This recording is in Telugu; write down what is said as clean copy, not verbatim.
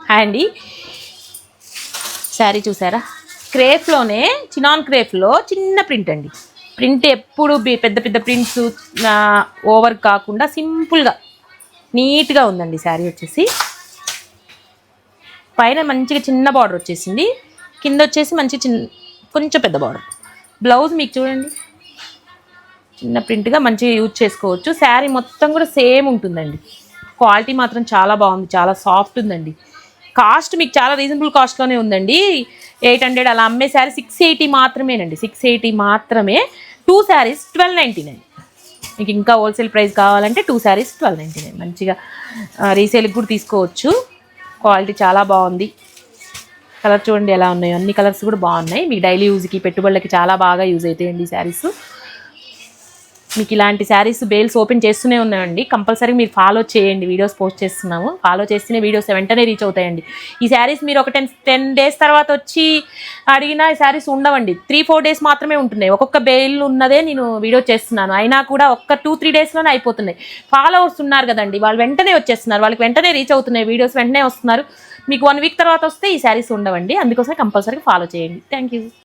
హాయ్ అండి. శారీ చూసారా, క్రేప్లోనే చినాన్ క్రేప్లో చిన్న ప్రింట్ అండి. ప్రింట్ ఎప్పుడు పెద్ద పెద్ద ప్రింట్స్ ఓవర్ కాకుండా సింపుల్గా నీట్గా ఉందండి. శారీ వచ్చేసి పైన మంచిగా చిన్న బార్డర్ వచ్చేసింది, కింద వచ్చేసి మంచి కొంచెం పెద్ద బార్డర్. బ్లౌజ్ మీకు చూడండి చిన్న ప్రింట్గా మంచిగా యూజ్ చేసుకోవచ్చు. శారీ మొత్తం కూడా సేమ్ ఉంటుందండి. క్వాలిటీ మాత్రం చాలా బాగుంది, చాలా సాఫ్ట్ ఉందండి. కాస్ట్ మీకు చాలా రీజనబుల్ కాస్ట్లోనే ఉందండి. 800 అలా అమ్మే శారీ 680 మాత్రమేనండి. 680 మాత్రమే. 2 శారీస్ 1299. మీకు ఇంకా హోల్సేల్ ప్రైస్ కావాలంటే 2 శారీస్ 1299. మంచిగా రీసేల్కి కూడా తీసుకోవచ్చు. క్వాలిటీ చాలా బాగుంది. కలర్ చూడండి ఎలా ఉన్నాయో, అన్ని కలర్స్ కూడా బాగున్నాయి. మీకు డైలీ యూజ్కి పెట్టుబడులకి చాలా బాగా యూజ్ అవుతాయండి ఈ శారీస్. మీకు ఇలాంటి శారీస్ బేల్స్ ఓపెన్ చేస్తూనే ఉన్నాయండి. కంపల్సరీ మీరు ఫాలో చేయండి, వీడియోస్ పోస్ట్ చేస్తున్నాము. ఫాలో చేస్తేనే వీడియోస్ వెంటనే రీచ్ అవుతాయండి. ఈ శారీస్ మీరు ఒక 10 డేస్ తర్వాత వచ్చి అడిగినా ఈ శారీస్ ఉండవండి. 3-4 డేస్ మాత్రమే ఉంటున్నాయి. ఒక్కొక్క బేల్ ఉన్నదే నేను వీడియో చేస్తున్నాను, అయినా కూడా ఒక్క 2-3 డేస్లోనే అయిపోతున్నాయి. ఫాలోవర్స్ ఉన్నారు కదండి, వాళ్ళు వెంటనే వచ్చేస్తున్నారు, వాళ్ళకి వెంటనే రీచ్ అవుతున్నాయి, వీడియోస్ వెంటనే వస్తున్నారు. మీకు 1 వీక్ తర్వాత వస్తే ఈ శారీస్ ఉండవండి. అందుకోసం కంపల్సరీ ఫాలో చేయండి. Thank you.